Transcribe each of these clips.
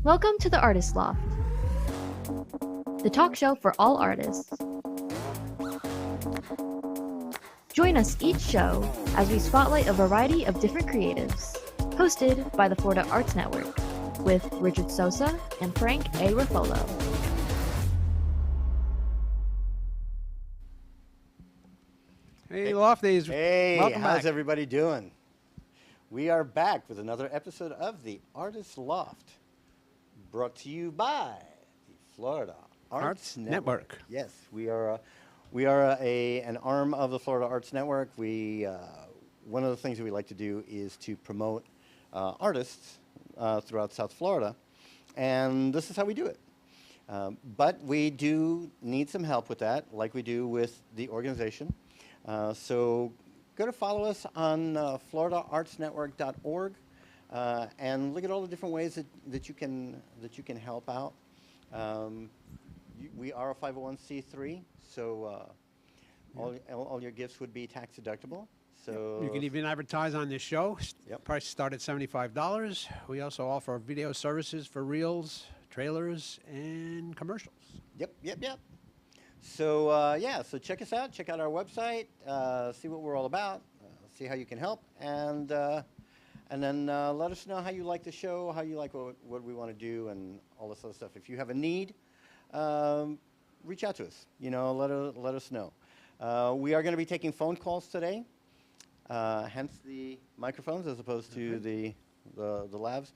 Welcome to the Artist Loft, the talk show for all artists. Join us each show as we spotlight a variety of different creatives, hosted by the Florida Arts Network, with Richard Sosa and Frank A. Ruffolo. Hey, Lofties. Hey, welcome how's back. everybody doing? We are back with another episode of the Artist Loft, brought to you by the Florida Arts Network. Yes, we are an arm of the Florida Arts Network. One of the things that we like to do is to promote artists throughout South Florida, and this is how we do it. But we do need some help with that, like we do with the organization. So go to follow us on floridaartsnetwork.org and look at all the different ways that you can help out. We are a 501c3, so all your gifts would be tax deductible. So You can even advertise on this show. Yep. Price start at $75. We also offer video services for reels, trailers, and commercials. Yep. So so check us out. Check out our website. See what we're all about. See how you can help, and then let us know how you like the show, how you like what we want to do, and all this other stuff. If you have a need, reach out to us. Let us know. We are going to be taking phone calls today, hence the microphones as opposed to the labs.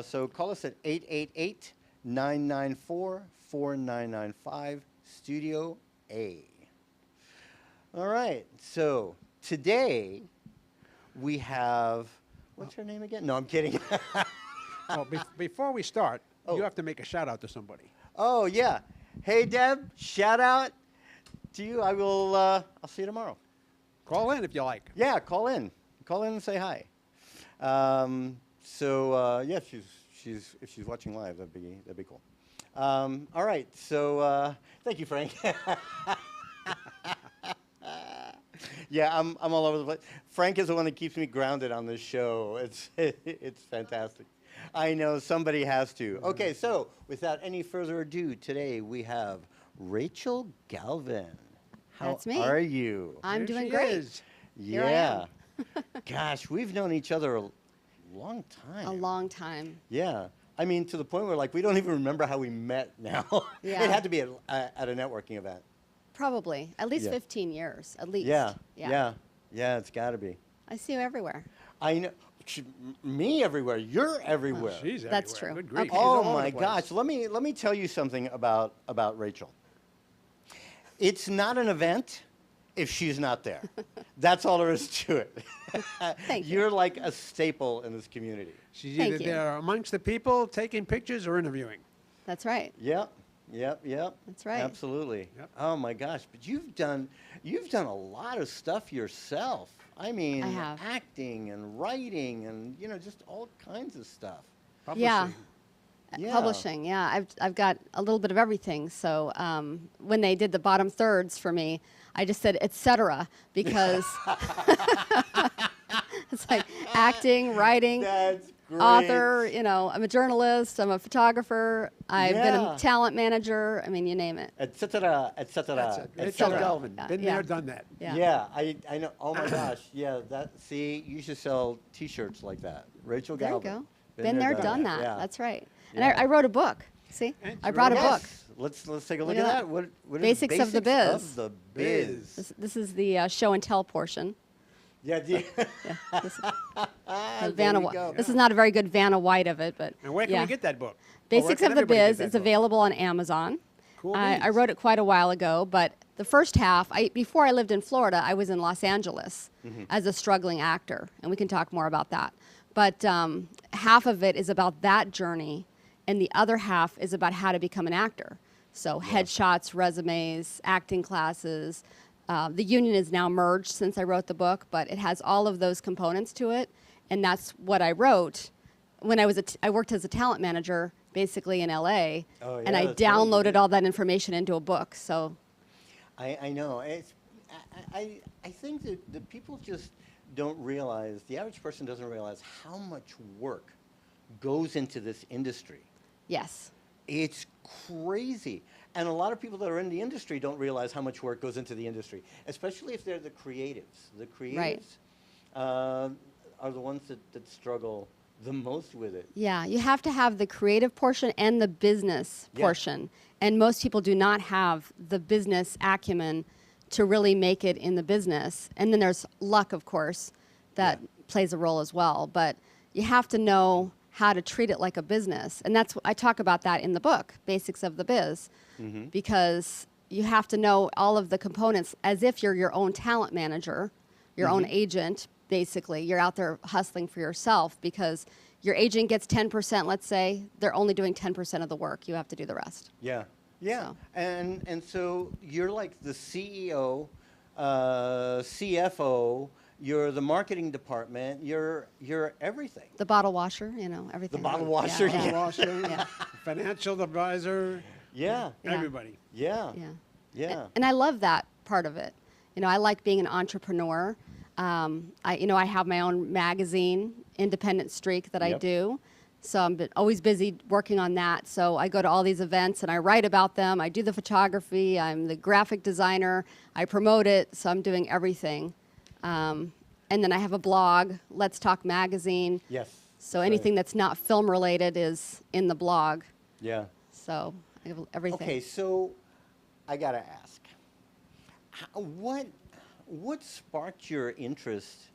So call us at 888-994-4995. Studio A. All right, so today we have, what's her name again? No, I'm kidding. Well, before we start, Oh. you have to make a shout out to somebody. Oh, yeah. Hey, Deb, shout out to you. I'll see you tomorrow. Call in if you like. Yeah, call in. Call in and say hi. Yeah, if she's watching live, that'd be cool. All right, so thank you, Frank. Yeah, I'm all over the place. Frank is the one that keeps me grounded on this show. It's fantastic. I know somebody has to. Okay, so without any further ado, today we have Rachel Galvin. How That's me. are you? I'm There doing she great. is. Here I Yeah. am. Gosh, we've known each other a long time. A long time. Yeah. I mean, to the point where, we don't even remember how we met now. Yeah. It had to be at a networking event. Probably. At least Yeah. 15 years, at least. Yeah. It's got to be. I see you everywhere. I know. Me everywhere. You're everywhere. She's That's everywhere. true. Good grief. Okay. She's all Oh, over my the place. gosh. Let me tell you something about Rachel. It's not an event if she's not there. That's all there is to it. Thank you. You're like a staple in this community. She's Thank either you. there amongst the people, taking pictures, or interviewing. That's right. Yep. That's right. Absolutely. Yep. Oh my gosh! But you've done a lot of stuff yourself. I mean, I have. acting and writing and just all kinds of stuff. Yeah. Publishing. Yeah. Publishing, yeah. I've got a little bit of everything. So when they did the bottom thirds for me, I just said, et cetera, because it's like acting, writing, That's great. author, I'm a journalist, I'm a photographer, I've been Yeah. a talent manager, I mean, you name it. Et cetera, et cetera, That's it. et Rachel cetera. Galvin. Been Yeah. there, done that. Yeah. Yeah, I know. Oh my gosh. Yeah. See, you should sell T-shirts like that. Rachel There you Galvin. go. Been there, done that. Yeah. That's right. And Yeah. I wrote a book. See, And I you brought a wrote a book. Yes. Let's take a look Look at at that. What is Basics of the Biz. Of the biz. This is the show and tell portion. Yeah. Yeah, this, There Vanna we Whi- go. this is not a very good Vanna White of it, but And where can yeah. we get that book? Or where Basics can of the everybody get Biz. that It's book? available on Amazon. Cool I beans. wrote it quite a while ago, but the first half, before I lived in Florida, I was in Los Angeles as a struggling actor, and we can talk more about that. But half of it is about that journey, and the other half is about how to become an actor. So headshots, resumes, acting classes. The union is now merged since I wrote the book, but it has all of those components to it, and that's what I wrote when I worked as a talent manager basically in LA, Oh, and yeah, I that's right, you downloaded did. all that information into a book. So I know. I think that people just don't realize, the average person doesn't realize how much work goes into this industry. Yes. It's crazy. And a lot of people that are in the industry don't realize how much work goes into the industry, especially if they're the creatives. The creatives are the ones that struggle the most with it. Yeah, you have to have the creative portion and the business portion. And most people do not have the business acumen to really make it in the business. And then there's luck, of course, that plays a role as well. But you have to know how to treat it like a business. And that's I talk about that in the book, Basics of the Biz, because you have to know all of the components as if you're your own talent manager, your own agent, basically. You're out there hustling for yourself because your agent gets 10%, let's say. They're only doing 10% of the work. You have to do the rest. Yeah. Yeah. So. And so you're like the CEO, CFO, you're the marketing department, you're everything. The bottle washer, everything. The bottle washer, Bottle yeah. washer, financial advisor, Yeah. everybody. Yeah. Yeah. Yeah. And I love that part of it. I like being an entrepreneur. I have my own magazine, Independent Streak, that I do. So I'm always busy working on that. So I go to all these events and I write about them. I do the photography. I'm the graphic designer. I promote it. So I'm doing everything. And then I have a blog, Let's Talk Magazine. Yes. So anything that's not film related is in the blog. Yeah. So I have everything. Okay, so I gotta ask, what sparked your interest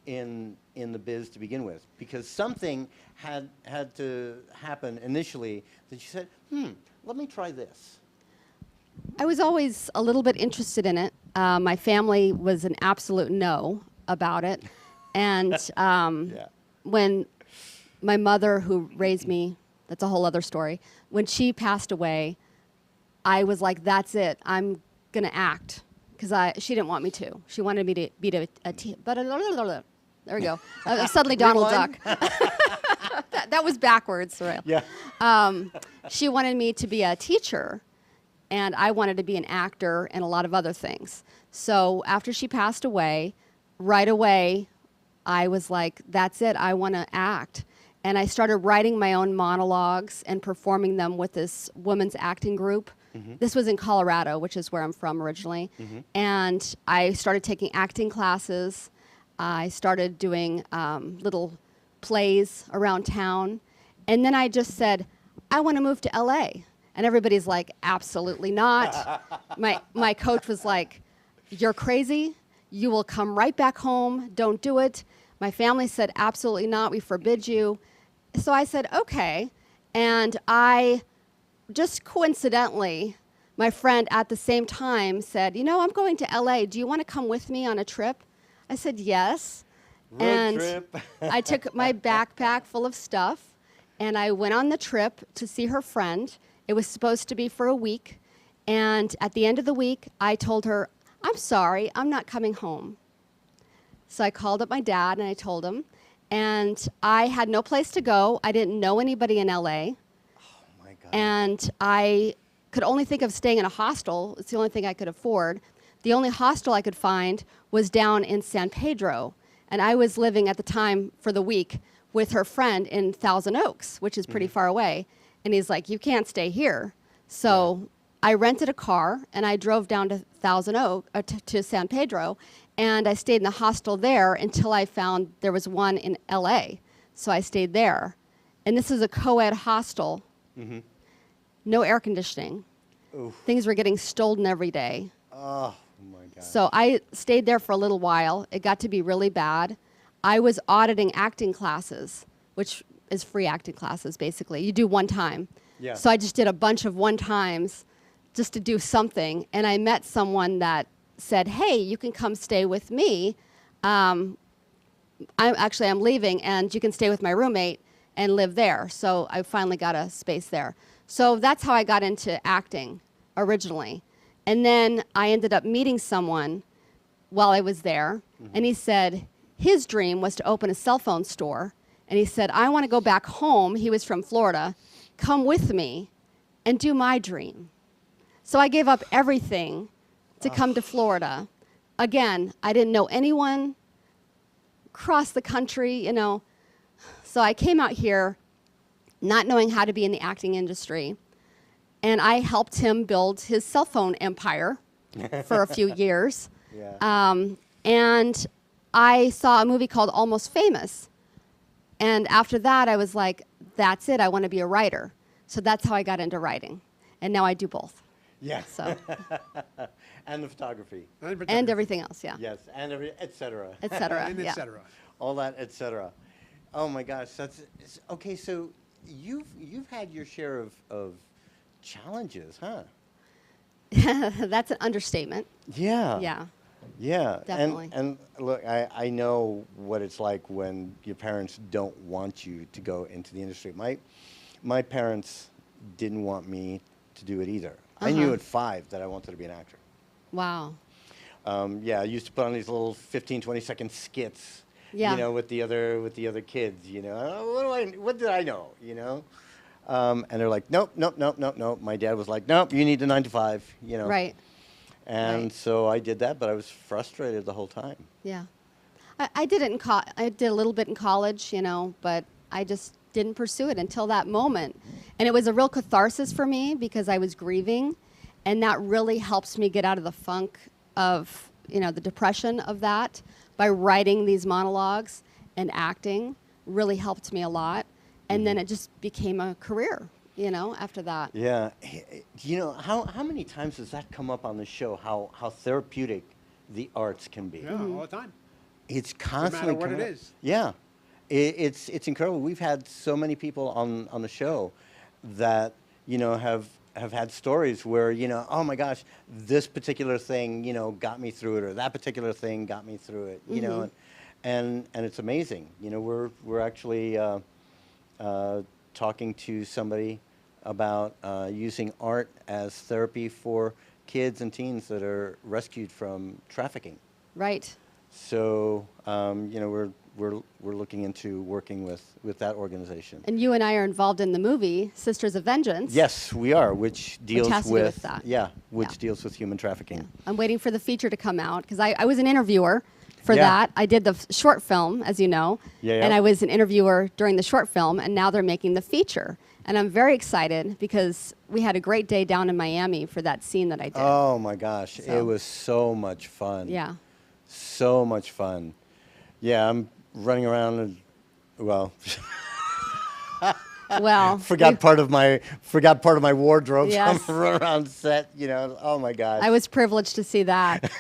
in the biz to begin with? Because something had to happen initially that you said, let me try this. I was always a little bit interested in it. My family was an absolute no about it. And when my mother, who raised me, that's a whole other story, when she passed away, I was like, that's it. I'm going to act. Because she didn't want me to. She wanted me to be a there we go. Suddenly Donald Duck. that was backwards. Right? Yeah. She wanted me to be a teacher, and I wanted to be an actor and a lot of other things. So after she passed away, right away, I was like, that's it. I want to act. And I started writing my own monologues and performing them with this women's acting group. This was in Colorado, which is where I'm from originally. And I started taking acting classes. I started doing little plays around town. And then I just said, I want to move to LA. And everybody's like, absolutely not. My coach was like, you're crazy. You will come right back home. Don't do it. My family said, absolutely not. We forbid you. So I said, okay. And I just coincidentally, my friend at the same time said, I'm going to LA. Do you want to come with me on a trip? I said, yes. Road trip. I took my backpack full of stuff, and I went on the trip to see her friend. It was supposed to be for a week. And at the end of the week, I told her, I'm sorry, I'm not coming home. So I called up my dad, and I told him. And I had no place to go. I didn't know anybody in LA. And I could only think of staying in a hostel. It's the only thing I could afford. The only hostel I could find was down in San Pedro. And I was living at the time for the week with her friend in Thousand Oaks, which is pretty far away. And he's like, you can't stay here. So I rented a car and I drove down to to San Pedro. And I stayed in the hostel there until I found there was one in LA. So I stayed there. And this is a co-ed hostel. No air conditioning. Oof. Things were getting stolen every day. Oh, my God. So I stayed there for a little while. It got to be really bad. I was auditing acting classes, which is free acting classes, basically. You do one time. Yeah. So I just did a bunch of one times just to do something. And I met someone that said, hey, you can come stay with me. I'm leaving, and you can stay with my roommate and live there. So I finally got a space there. So that's how I got into acting originally. And then I ended up meeting someone while I was there. And he said his dream was to open a cell phone store. And he said, I want to go back home. He was from Florida. Come with me and do my dream. So I gave up everything to come to Florida. Again, I didn't know anyone across the country, So I came out here not knowing how to be in the acting industry. And I helped him build his cell phone empire for a few years. Yeah. And I saw a movie called Almost Famous. And after that, I was like, that's it. I want to be a writer. So that's how I got into writing. And now I do both. Yeah. So. And the photography. And everything else, yeah. Yes, and et cetera. Et cetera, And yeah. et cetera. All that, et cetera. Oh my gosh, okay. So you've had your share of challenges, huh? That's an understatement. Yeah. Yeah. Yeah. Definitely. And look, I know what it's like when your parents don't want you to go into the industry. My parents didn't want me to do it either. I knew at 5 that I wanted to be an actor. Wow. Yeah, I used to put on these little 15, 20-second skits, Yeah. you know, with the other kids, you know. Oh, what did I know, you know? And they're like, nope. My dad was like, nope, you need the 9 to 5, you know. Right. And Right. so I did that, but I was frustrated the whole time. Yeah. I did it I did a little bit in college, you know, but I just didn't pursue it until that moment. And it was a real catharsis for me because I was grieving, and that really helps me get out of the funk of, you know, the depression of that by writing these monologues, and acting really helped me a lot. And then it just became a career, you know, after that. Yeah. You know, how many times does that come up on the show, how therapeutic the arts can be? Yeah, all the time. It's constantly what it coming up. is. Yeah, it's incredible. We've had so many people on the show that, you know, have had stories where, you know, oh my gosh, this particular thing, you know, got me through it, or that particular thing got me through it, you know, and it's amazing. You know, we're actually talking to somebody about using art as therapy for kids and teens that are rescued from trafficking. Right. So, you know, we're looking into working with that organization. And you and I are involved in the movie Sisters of Vengeance. Yes, we are, which deals has to do with that. Yeah, which Yeah. deals with human trafficking. I'm waiting for the feature to come out because I was an interviewer for Yeah. that. I did the short film, as you know, Yeah. and I was an interviewer during the short film, and now they're making the feature. And I'm very excited because we had a great day down in Miami for that scene that I did. Oh my gosh, So. it was so much fun. Yeah. So much fun. Yeah, I'm running around and, well, Well, forgot part of my wardrobe. Yes. So I'm running around set, you know. Oh my gosh. I was privileged to see that.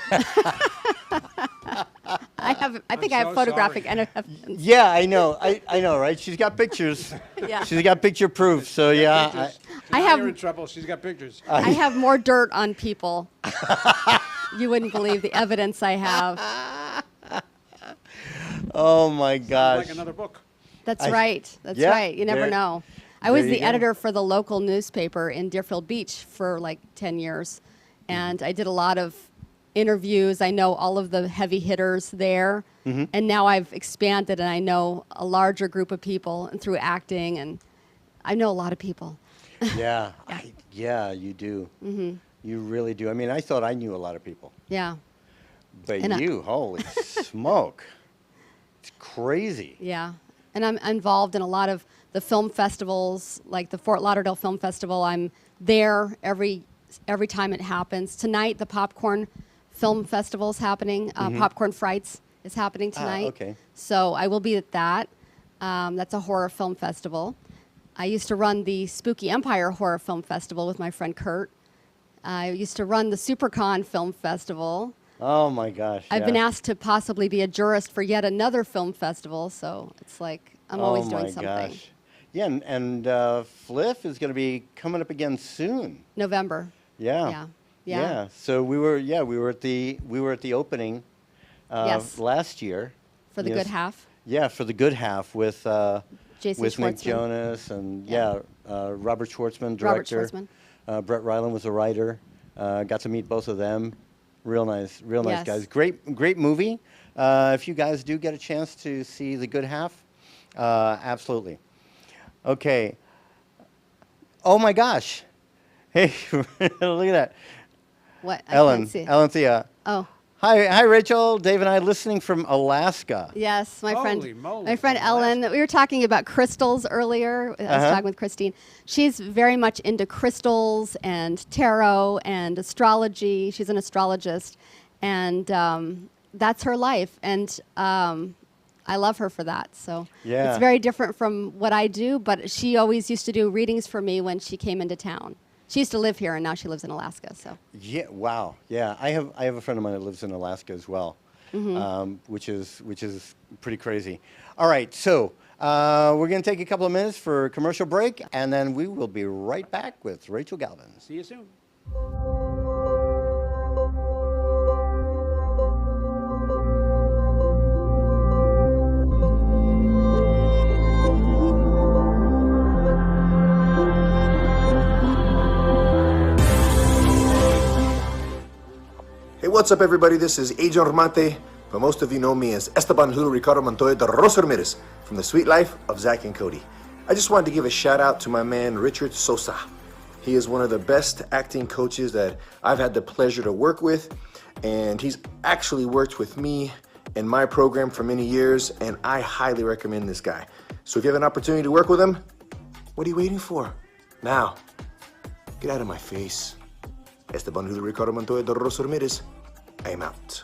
I think I have so photographic sorry. evidence. Yeah, I know. I know, right? She's got pictures. Yeah. She's got picture proof. So yeah. Pictures. I Now have- you're in trouble. She's got pictures. I have more dirt on people. You wouldn't believe the evidence I have. Oh my gosh. Like another book. That's I- right. That's yeah, right. You never there- know. I was there you the go. editor for the local newspaper in Deerfield Beach for like 10 years. And I did a lot of interviews. I know all of the heavy hitters there. And now I've expanded and I know a larger group of people and through acting, and I know a lot of people. Yeah. Yeah, you do. Mm-hmm. You really do. I mean, I thought I knew a lot of people. Yeah. But And you, holy smoke. It's crazy. Yeah. And I'm involved in a lot of the film festivals, like the Fort Lauderdale Film Festival. I'm there every time it happens. Tonight, the Popcorn Film Festival is happening. Popcorn Frights is happening tonight. okay. So I will be at that. That's a horror film festival. I used to run the Spooky Empire Horror Film Festival with my friend Kurt. I used to run the SuperCon Film Festival. Oh my gosh. I've yeah. been asked to possibly be a jurist for yet another film festival, so it's like I'm always doing something. Oh my gosh. Yeah, and Fliff is going to be coming up again soon. November. Yeah. Yeah. So we were at the opening Yes. last year. For the Yes. good half. Yeah, for the good half with Jason with Nick Schwartzman. Jonas and Yeah. Robert Schwartzman, Robert director. Schwartzman. Brett Ryland was a writer. Got to meet both of them. Real nice Yes. guys. Great movie. If you guys do get a chance to see the good half, absolutely. Okay. Oh my gosh. Hey, look at that. What? I Ellen. can't see. Ellen Thea. Oh. Hi, Rachel. Dave and I listening from Alaska. Yes, my Holy friend, moly, my friend from Ellen. We were talking about crystals earlier. I was talking with Christine. She's very much into crystals and tarot and astrology. She's an astrologist, and that's her life. And I love her for that. So Yeah. it's very different from what I do. But she always used to do readings for me when she came into town. She used to live here, and now she lives in Alaska. So Yeah. Wow. Yeah. I have a friend of mine that lives in Alaska as well, which is pretty crazy. All right. So we're going to take a couple of minutes for a commercial break, and then we will be right back with Rachel Galvin. See you soon. Hey, what's up, everybody? This is Agent Romante, but most of you know me as Esteban Julio Ricardo Montoya de Rosa Ramirez from The Sweet Life of Zach and Cody. I just wanted to give a shout out to my man, Richard Sosa. He is one of the best acting coaches that I've had the pleasure to work with, and he's actually worked with me in my program for many years, and I highly recommend this guy. So if you have an opportunity to work with him, what are you waiting for? Now, get out of my face. Esteban Julio Ricardo Montoya de Rosa Ramirez, I am out.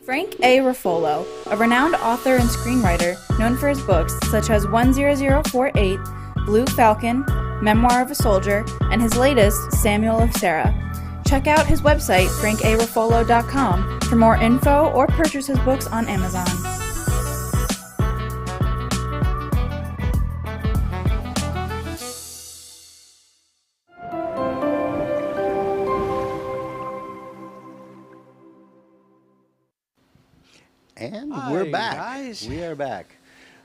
Frank A. Ruffolo, a renowned author and screenwriter known for his books such as 10048, Blue Falcon, Memoir of a Soldier, and his latest, Samuel of Sarah. Check out his website, frankaruffolo.com, for more info or purchase his books on Amazon. And Hi, we're back. guys. We are back.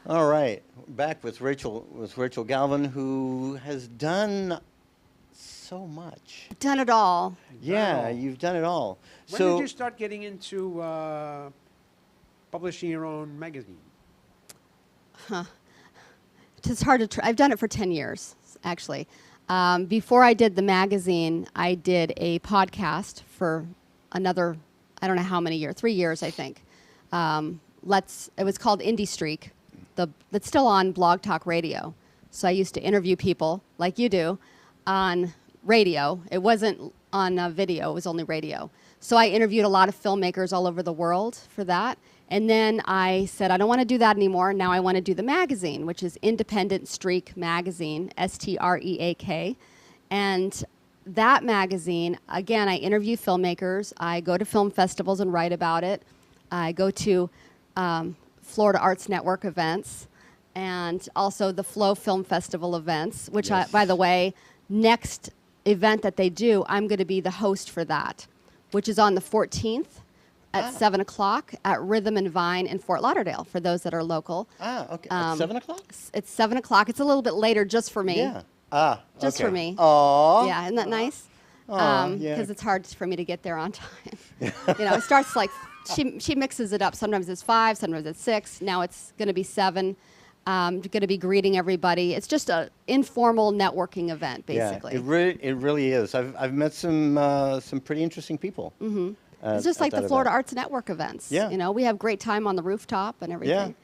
All right, back with Rachel Galvin, who has done so much. done it all. Yeah, Wow. you've done it all. When so did you start getting into publishing your own magazine? It's hard to. I've done it for 10 years, actually. Before I did the magazine, I did a podcast for another, I don't know how many years, 3 years, I think. It was called Indie Streak. It's still on Blog Talk Radio. So I used to interview people, like you do, on radio. It wasn't on video, it was only radio. So I interviewed a lot of filmmakers all over the world for that. And then I said, I don't want to do that anymore. Now I want to do the magazine, which is Independent Streak Magazine, STREAK. And that magazine, again, I interview filmmakers. I go to film festivals and write about it. I go to Florida Arts Network events and also the Flow Film Festival events, which, Yes. by the way, next event that they do, I'm going to be the host for that, which is on the 14th at 7 o'clock at Rhythm and Vine in Fort Lauderdale, for those that are local. okay. At 7 o'clock? It's 7 o'clock. It's a little bit later just for me. Yeah. Just okay. for me. Aww. Yeah, isn't that nice? Aw, yeah. Because it's hard for me to get there on time. It starts like, she mixes it up. Sometimes it's 5, sometimes it's 6. Now it's going to be 7. Going to be greeting everybody. It's just an informal networking event, basically. Yeah, it really is. I've met some pretty interesting people. Mm-hmm. It's just like the Florida Arts Network events. Yeah. We have great time on the rooftop and everything. Yeah.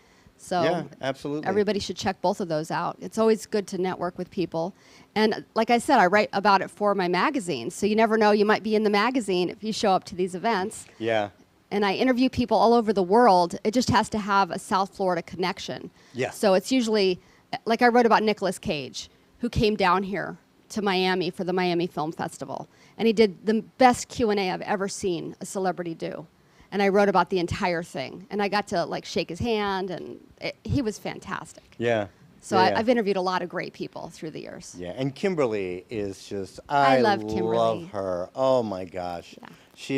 So yeah, absolutely. everybody should check both of those out. It's always good to network with people. And like I said, I write about it for my magazine. So you never know, you might be in the magazine if you show up to these events. Yeah. And I interview people all over the world. It just has to have a South Florida connection. Yeah. So it's usually, like I wrote about Nicolas Cage, who came down here to Miami for the Miami Film Festival. And he did the best Q&A I've ever seen a celebrity do. And I wrote about the entire thing. And I got to shake his hand, and he was fantastic. Yeah. So yeah. I've interviewed a lot of great people through the years. Yeah, and Kimberly is just, I love Kimberly. love her. Oh my gosh. Yeah. She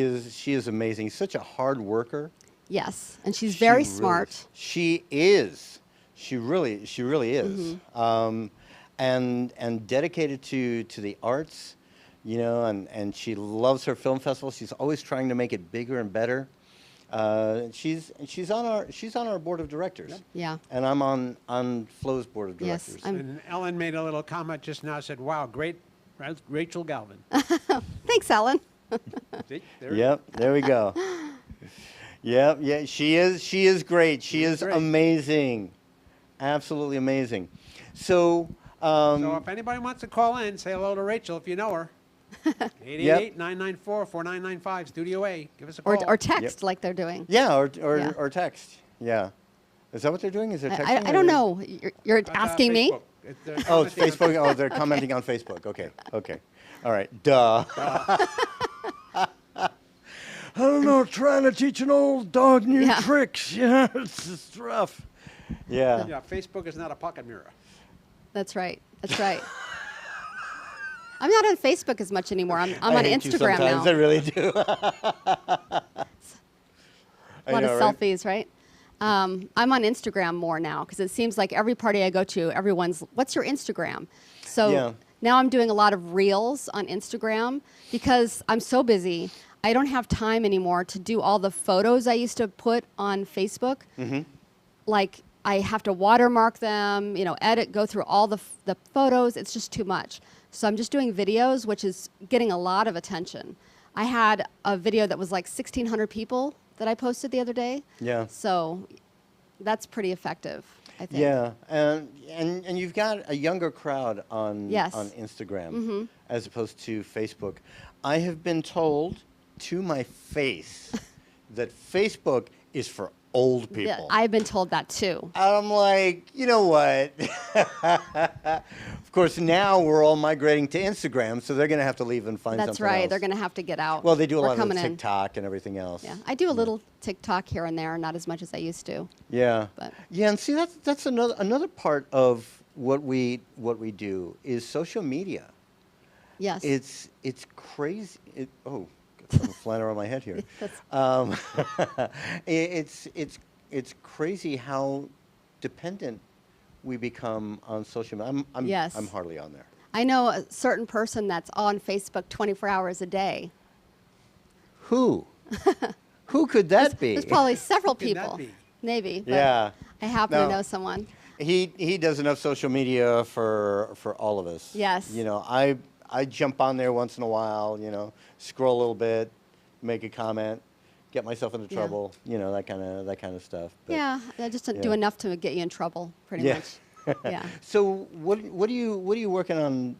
is amazing. Such a hard worker. Yes, and she's very smart. She is. She really is. Mm-hmm. And dedicated to the arts, and she loves her film festival. She's always trying to make it bigger and better. She's on our board of directors. Yep. Yeah. And I'm on Flo's board of Yes, directors. I'm- And Ellen made a little comment just now, said, wow, great Rachel Galvin. Thanks, Ellen. See? There Yep, there we go. Yep, yeah, she is great. She is great. amazing. Absolutely amazing. So, So if anybody wants to call in, say hello to Rachel if you know her. 888-994-4995, Studio A. Give us a call. Or text like they're doing. yeah, or Yeah. text. Yeah. Is that what they're doing? Is there texting? I don't know. You're asking me? Facebook. Oh, it's Facebook. Oh, they're commenting on Facebook. Okay. Okay. All right. Duh. I don't know. Trying to teach an old dog new Yeah. tricks. Yeah, it's just rough. Yeah. Yeah, Facebook is not a pocket mirror. That's right. That's right. I'm not on Facebook as much anymore. I'm I on hate you Instagram sometimes. now. I really do. A lot of selfies, right? I'm on Instagram more now because it seems like every party I go to, everyone's, what's your Instagram? So Yeah. now I'm doing a lot of reels on Instagram because I'm so busy. I don't have time anymore to do all the photos I used to put on Facebook. Mm-hmm. Like I have to watermark them, edit, go through all the photos. It's just too much. So I'm just doing videos, which is getting a lot of attention. I had a video that was like 1,600 people that I posted the other day. Yeah. So that's pretty effective, I think. Yeah, and you've got a younger crowd on Yes. on Instagram as opposed to Facebook. I have been told to my face that Facebook is for old Yeah, people. I've been told that too. I'm like, you know what? Of course, now we're all migrating to Instagram, so they're going to have to leave and find That's something right. else. They're going to have to get out. Well, they do a We're lot of coming in. TikTok and everything else. Yeah, I do a little TikTok here and there, not as much as I used to. Yeah. But- Yeah, and see that's another part of what we do is social media. Yes. It's crazy. Got some flying around my head here. It's crazy how dependent we become on social media. Yes. I'm hardly on there. I know a certain person that's on Facebook 24 hours a day. Who? Who could that be? There's probably several could that people. be? Maybe. But Yeah. I happen No. to know someone. He does enough social media for all of us. Yes. I jump on there once in a while, scroll a little bit, make a comment, get myself into Yeah. trouble, that kind of stuff. But Yeah, I just do yeah. enough to get you in trouble, pretty Yeah. much. Yeah. So what are you working on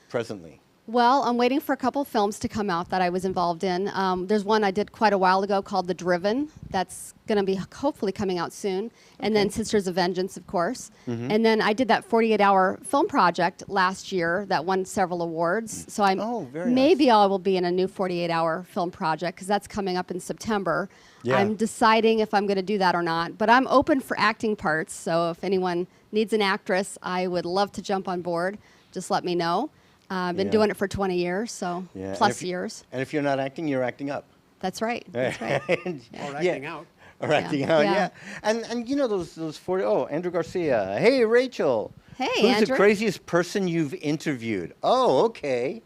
presently? Well, I'm waiting for a couple films to come out that I was involved in. There's one I did quite a while ago called The Driven. That's going to be hopefully coming out soon. And then Sisters of Vengeance, of course. And then I did that 48-hour film project last year that won several awards. So very nice. maybe I will be in a new 48-hour film project because that's coming up in September. Yeah. I'm deciding if I'm going to do that or not. But I'm open for acting parts. So if anyone needs an actress, I would love to jump on board. Just let me know. I've been Yeah. doing it for 20 years, so Yeah. plus years. And if you're not acting, you're acting up. That's right. That's right. Or acting out. Or acting out, Yeah. And those 40. Oh, Andrew Garcia. Hey, Rachel. Hey, Who's Andrew. the craziest person you've interviewed? Oh, okay.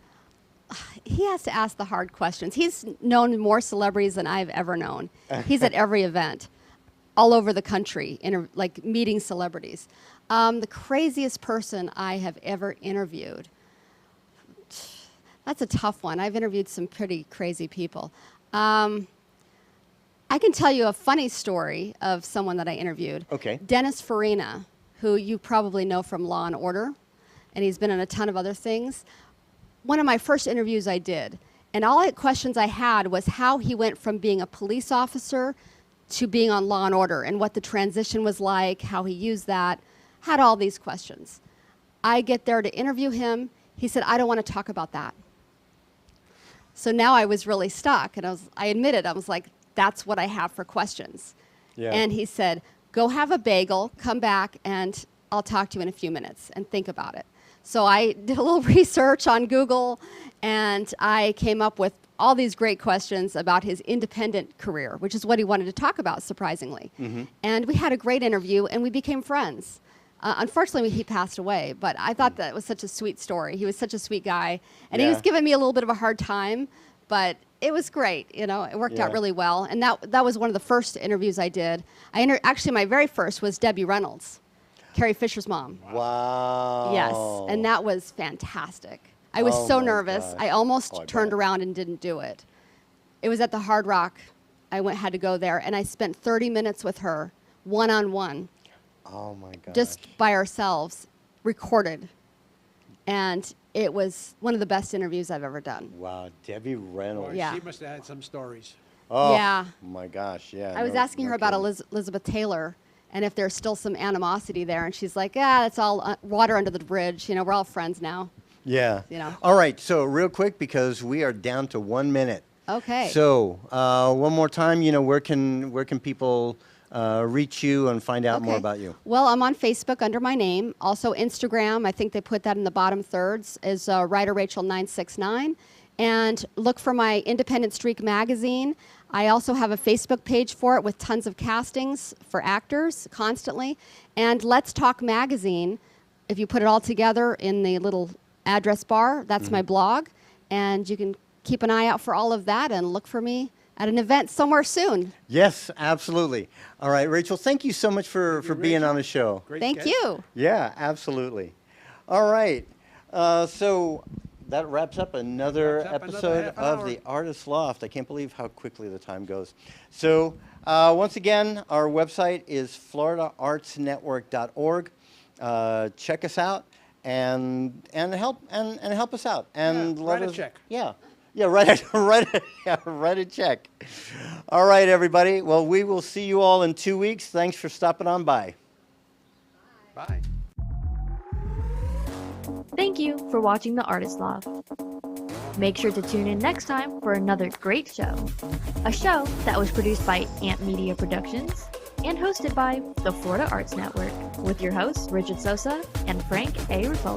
He has to ask the hard questions. He's known more celebrities than I've ever known. He's at every event, all over the country, like meeting celebrities. The craziest person I have ever interviewed. That's a tough one. I've interviewed some pretty crazy people. I can tell you a funny story of someone that I interviewed. Okay. Dennis Farina, who you probably know from Law and Order, and he's been in a ton of other things. One of my first interviews I did, and all the questions I had was how he went from being a police officer to being on Law and Order and what the transition was like, how he used that, had all these questions. I get there to interview him. He said, I don't want to talk about that. So now I was really stuck, and I admitted, I was like, that's what I have for questions. Yeah. And he said, go have a bagel, come back, and I'll talk to you in a few minutes, and think about it. So I did a little research on Google, and I came up with all these great questions about his independent career, which is what he wanted to talk about, surprisingly. And we had a great interview, and we became friends. Unfortunately, he passed away, but I thought that was such a sweet story. He was such a sweet guy, and he was Yeah. giving me a little bit of a hard time, but it was great. It worked out Yeah. really well, and that was one of the first interviews I did. Actually, my very first was Debbie Reynolds, Carrie Fisher's mom. Wow. Yes, and that was fantastic. I was Oh so my nervous. gosh. I almost Oh, I turned bet. around and didn't do it. It was at the Hard Rock. Had to go there, and I spent 30 minutes with her, one-on-one, Oh my God. just by ourselves, recorded. And it was one of the best interviews I've ever done. Wow, Debbie Reynolds. Boy, Yeah. She must have had some stories. Oh Yeah. my gosh, yeah. I was no- asking no her about kidding. Elizabeth Taylor and if there's still some animosity there, and she's like, it's all water under the bridge. We're all friends now. Yeah. You know. All right, so real quick, because we are down to 1 minute. Okay. So one more time, where can people reach you and find out more Okay. about you? Well, I'm on Facebook under my name. Also Instagram, I think they put that in the bottom thirds, is Writer Rachel 969. And look for my Independent Streak magazine. I also have a Facebook page for it with tons of castings for actors constantly. And Let's Talk Magazine, if you put it all together in the little address bar, that's my blog. And you can keep an eye out for all of that and look for me at an event somewhere soon. Yes, absolutely. All right, Rachel, thank you so much for being Rachel. on the show. Great Thank guest. you. Yeah, absolutely. All right. So that wraps up another Wraps up another episode half of hour. the Artist Loft. I can't believe how quickly the time goes. So once again, our website is floridaartsnetwork.org. Check us out and help us out and Yeah, let write a us check. Yeah. Yeah, write a check. All right, everybody. Well, we will see you all in 2 weeks. Thanks for stopping on by. Bye. Thank you for watching The Artist Loft. Make sure to tune in next time for another great show. A show that was produced by Amp Media Productions and hosted by the Florida Arts Network with your hosts Richard Sosa and Frank A. Ruffolo.